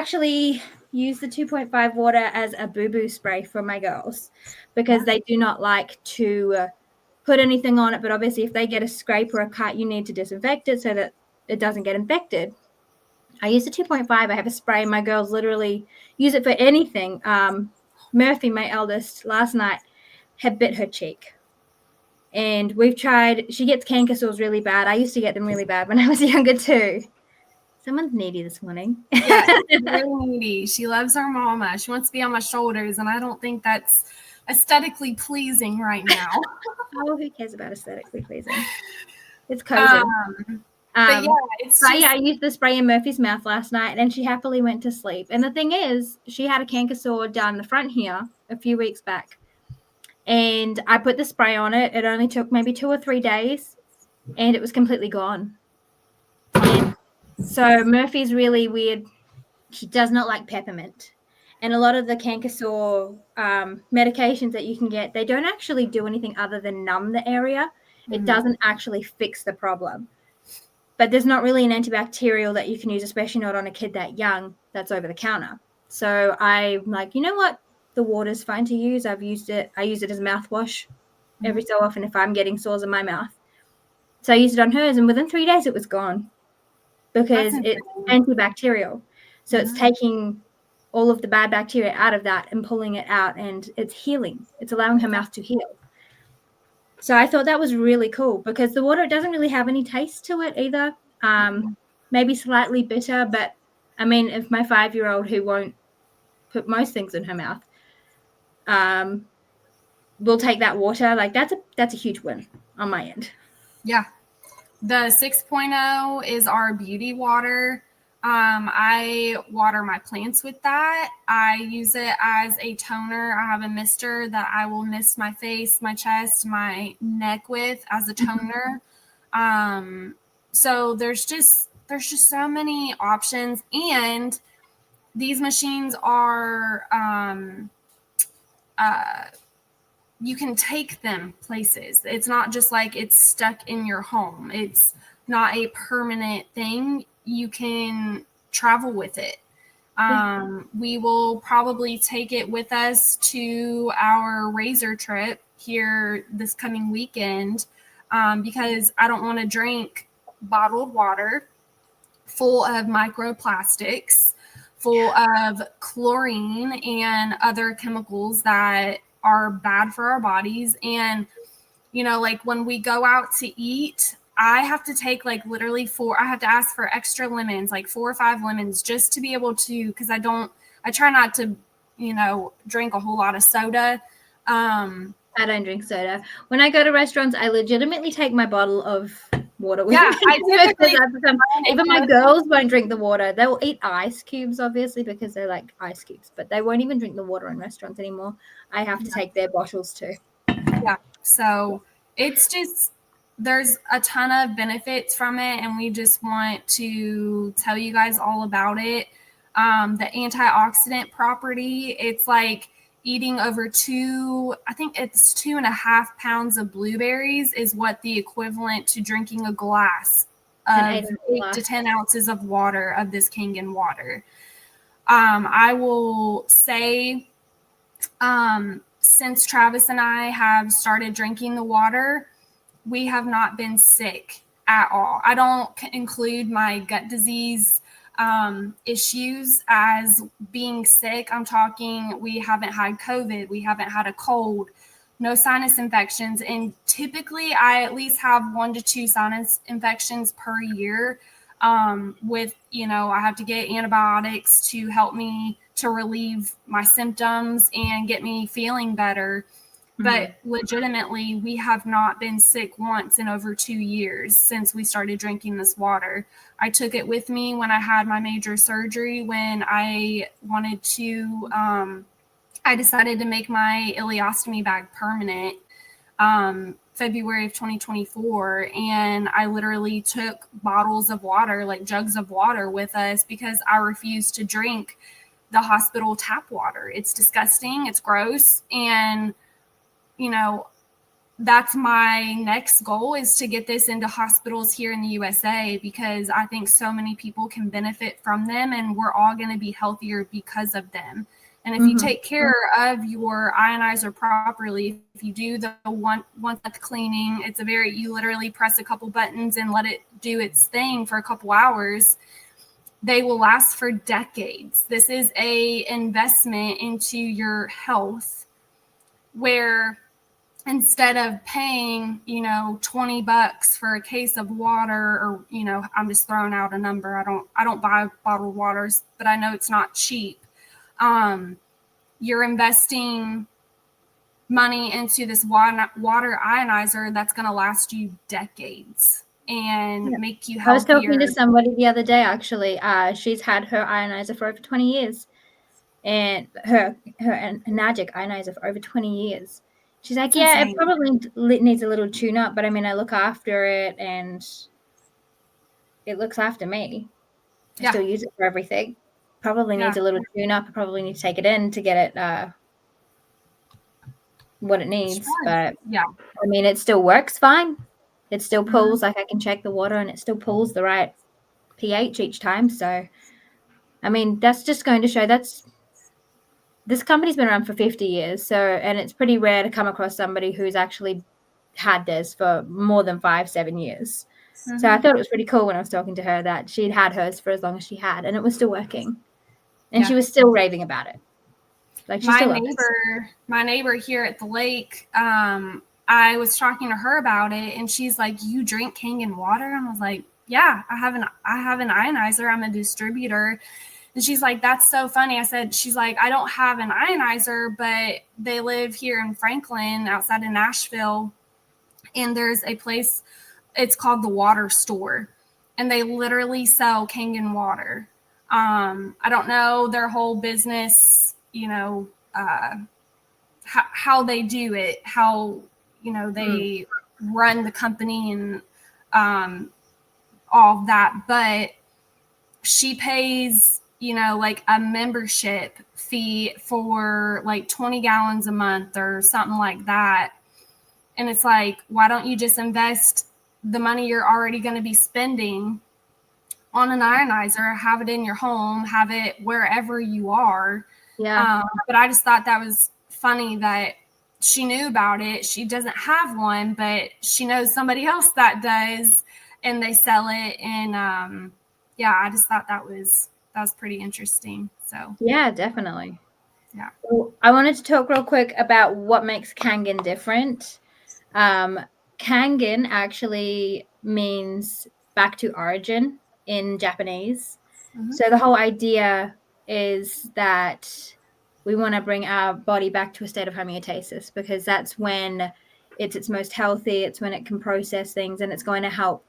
actually use the 2.5 water as a boo-boo spray for my girls because they do not like to put anything on it. But obviously, if they get a scrape or a cut, you need to disinfect it so that it doesn't get infected. I use the 2.5. I have a spray. My girls literally use it for anything. Murphy, my eldest, last night had bit her cheek. And we've tried, she gets canker sores really bad. I used to get them really bad when I was younger too. Someone's needy this morning. Yeah, she's really needy. She loves her mama. She wants to be on my shoulders, and I don't think that's aesthetically pleasing right now. Oh, who cares about aesthetically pleasing? It's cozy. But yeah, I used the spray in Murphy's mouth last night, and she happily went to sleep. And the thing is, she had a canker sore down the front here a few weeks back. And I put the spray on it. It only took maybe 2 or 3 days, and it was completely gone. And so Murphy's really weird. She does not like peppermint. And a lot of the canker sore medications that you can get, they don't actually do anything other than numb the area. It doesn't actually fix the problem. But there's not really an antibacterial that you can use, especially not on a kid that young that's over the counter. So I'm like, you know what? The water's fine to use. I use it as mouthwash every so often if I'm getting sores in my mouth. So I used it on hers, and within 3 days it was gone because it's antibacterial. So it's taking all of the bad bacteria out of that and pulling it out, and it's healing. It's allowing her mouth to heal. So I thought that was really cool because the water, it doesn't really have any taste to it either. Maybe slightly bitter, but I mean, if my 5-year-old who won't put most things in her mouth will take that water, like that's a huge win on my end. Yeah. The 6.0 is our beauty water. I water my plants with that. I use it as a toner. I have a mister that I will mist my face, my chest, my neck with as a toner. So there's just so many options, and these machines are you can take them places. It's not just like it's stuck in your home. It's not a permanent thing. You can travel with it. We will probably take it with us to our razor trip here this coming weekend because I don't want to drink bottled water full of microplastics, full of chlorine and other chemicals that are bad for our bodies. And, you know, like when we go out to eat, I have to take like literally I have to ask for extra lemons, like 4 or 5 lemons just to be able to, because I try not to, you know, drink a whole lot of soda. I don't drink soda. When I go to restaurants, I legitimately take my bottle of water with me. Even my girls won't drink the water. They will eat ice cubes, obviously, because they're like ice cubes, but they won't even drink the water in restaurants anymore. I have to take their bottles too. Yeah. So it's just, there's a ton of benefits from it, and we just want to tell you guys all about it. The antioxidant property, it's like eating over 2.5 pounds of blueberries is what the equivalent to drinking a glass of 8 to 10 ounces of water of this Kangen water. I will say, since Travis and I have started drinking the water, we have not been sick at all. I don't include my gut disease issues as being sick. I'm talking, we haven't had COVID, we haven't had a cold, no sinus infections. And typically I at least have 1 to 2 sinus infections per year. With, you know, I have to get antibiotics to help me to relieve my symptoms and get me feeling better. But legitimately, we have not been sick once in over 2 years since we started drinking this water. I took it with me when I had my major surgery, when I wanted to, I decided to make my ileostomy bag permanent February of 2024. And I literally took bottles of water, like jugs of water with us because I refused to drink the hospital tap water. It's disgusting. It's gross. And you know, that's my next goal, is to get this into hospitals here in the USA, because I think so many people can benefit from them, and we're all going to be healthier because of them. And if you take care of your ionizer properly, if you do the once cleaning, you literally press a couple buttons and let it do its thing for a couple hours. They will last for decades. This is a investment into your health, where instead of paying, $20 for a case of water, or, I'm just throwing out a number. I don't buy bottled waters, but I know it's not cheap. You're investing money into this water ionizer that's going to last you decades and make you healthier. I was talking to somebody the other day, actually. She's had her ionizer for over 20 years, and her Enagic Ionizers for over 20 years. She's like, yeah, it probably needs a little tune up, but I mean, I look after it and it looks after me. I still use it for everything. Probably needs a little tune up. I probably need to take it in to get it what it needs. But I mean, it still works fine. It still pulls. Like, I can check the water and it still pulls the right pH each time. So, I mean, that's just going to show this company's been around for 50 years. So, and it's pretty rare to come across somebody who's actually had this for more than 5-7 years. So I thought it was pretty cool when I was talking to her that she'd had hers for as long as she had, and it was still working. And she was still raving about it. Like, my neighbor here at the lake, I was talking to her about it, and she's like, "You drink Kangen water?" And I was like, "Yeah, I have an ionizer. I'm a distributor." And she's like, "That's so funny." I said, she's like, "I don't have an ionizer, but they live here in Franklin outside of Nashville. And there's a place, it's called the Water Store. And they literally sell Kangen water." I don't know their whole business, how they do it, how, they run the company and all that. But she pays, like a membership fee for like 20 gallons a month or something like that. And it's like, why don't you just invest the money you're already going to be spending on an ionizer, have it in your home, have it wherever you are. Yeah. But I just thought that was funny that she knew about it. She doesn't have one, but she knows somebody else that does, and they sell it. And I just thought that was pretty interesting. So yeah, definitely. Yeah. So I wanted to talk real quick about what makes Kangen different. Kangen actually means back to origin in Japanese. So the whole idea is that we want to bring our body back to a state of homeostasis, because that's when it's its most healthy. It's when it can process things, and it's going to help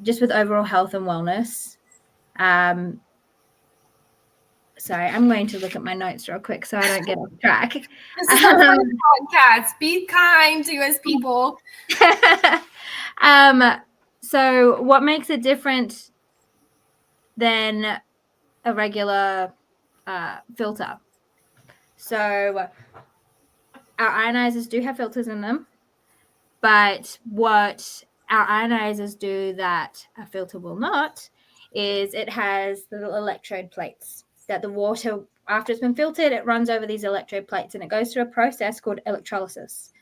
just with overall health and wellness. Sorry, I'm going to look at my notes real quick so I don't get off track. This is a podcast. Be kind to us, people. So what makes it different than a regular filter? So our ionizers do have filters in them, but what our ionizers do that a filter will not is it has the little electrode plates that the water, after it's been filtered, it runs over these electrode plates and it goes through a process called electrolysis.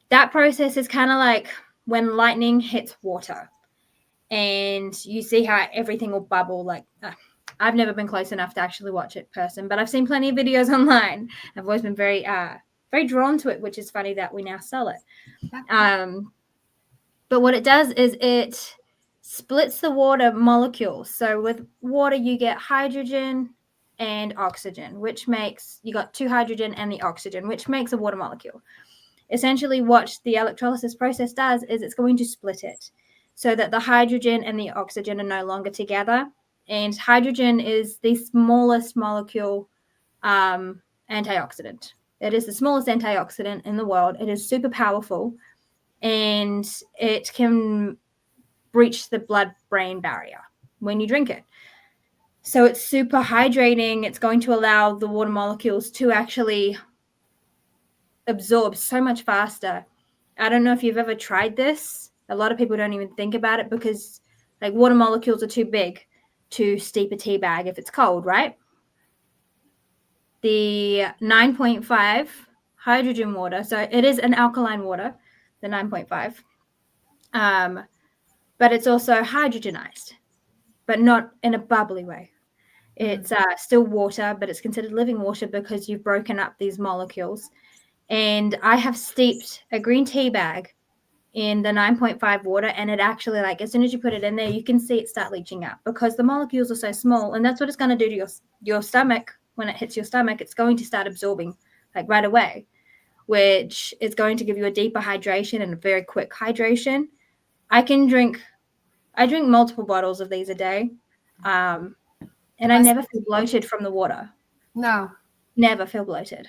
That process is kind of like when lightning hits water and you see how everything will bubble. Like, I've never been close enough to actually watch it in person, but I've seen plenty of videos online. I've always been very drawn to it, which is funny that we now sell it. But what it does is it splits the water molecules. So with water, you get hydrogen and oxygen, which makes, you got two hydrogen and the oxygen, which makes a water molecule. Essentially what the electrolysis process does is it's going to split it so that the hydrogen and the oxygen are no longer together. And hydrogen is the smallest molecule antioxidant. It is the smallest antioxidant in the world. It is super powerful, and it can breach the blood-brain barrier when you drink it. So it's super hydrating. It's going to allow the water molecules to actually absorbs so much faster. I don't know if you've ever tried this. A lot of people don't even think about it because like water molecules are too big to steep a tea bag if it's cold, right? The 9.5 hydrogen water, so it is an alkaline water, the 9.5, but it's also hydrogenized, but not in a bubbly way. It's still water, but it's considered living water because you've broken up these molecules. And I have steeped a green tea bag in the 9.5 water, and it actually, like, as soon as you put it in there, you can see it start leaching out because the molecules are so small, and that's what it's going to do to your stomach. When it hits your stomach, it's going to start absorbing like right away, which is going to give you a deeper hydration and a very quick hydration. I drink multiple bottles of these a day, and I never feel bloated from the water. No. Never feel bloated.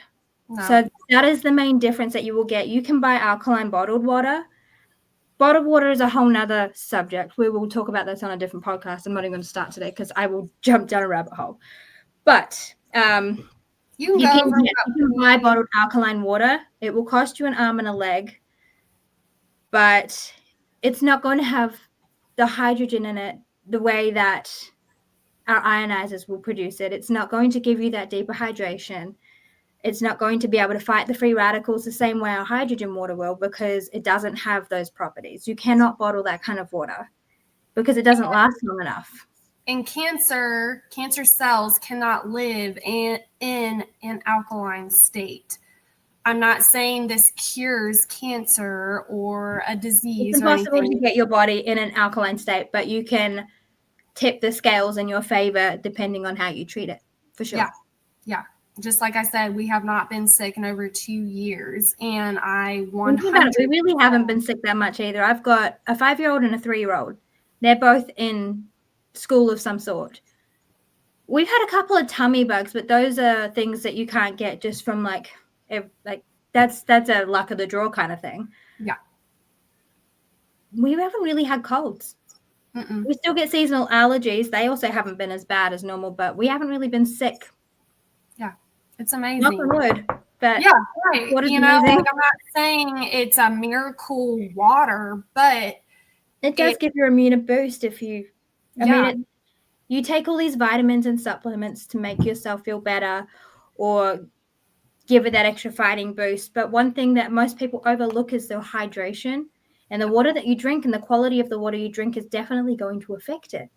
No. So that is the main difference that you will get. You can buy alkaline bottled water. Bottled water is a whole nother subject. We will talk about this on a different podcast. I'm not even going to start today because I will jump down a rabbit hole. But you can buy bottled alkaline water. It will cost you an arm and a leg, but it's not going to have the hydrogen in it the way that our ionizers will produce it. It's not going to give you that deeper hydration. It's not going to be able to fight the free radicals the same way our hydrogen water will because it doesn't have those properties. You cannot bottle that kind of water because it doesn't last long enough. And cancer cells cannot live in an alkaline state. I'm not saying this cures cancer or a disease. It's impossible to get your body in an alkaline state, but you can tip the scales in your favor depending on how you treat it, for sure. Yeah. Just like I said, we have not been sick in over 2 years, and we really haven't been sick that much either. I've got a 5-year-old and a 3-year-old. They're both in school of some sort. We've had a couple of tummy bugs, but those are things that you can't get just from like that's a luck of the draw kind of thing. Yeah. We haven't really had colds. Mm-mm. We still get seasonal allergies. They also haven't been as bad as normal, but we haven't really been sick. Yeah, it's amazing. Knock on wood. But yeah, right. What is amazing? I'm not saying it's a miracle water, but it does give your immune a boost if you. I mean, you take all these vitamins and supplements to make yourself feel better, or give it that extra fighting boost. But one thing that most people overlook is their hydration. And the water that you drink and the quality of the water you drink is definitely going to affect it.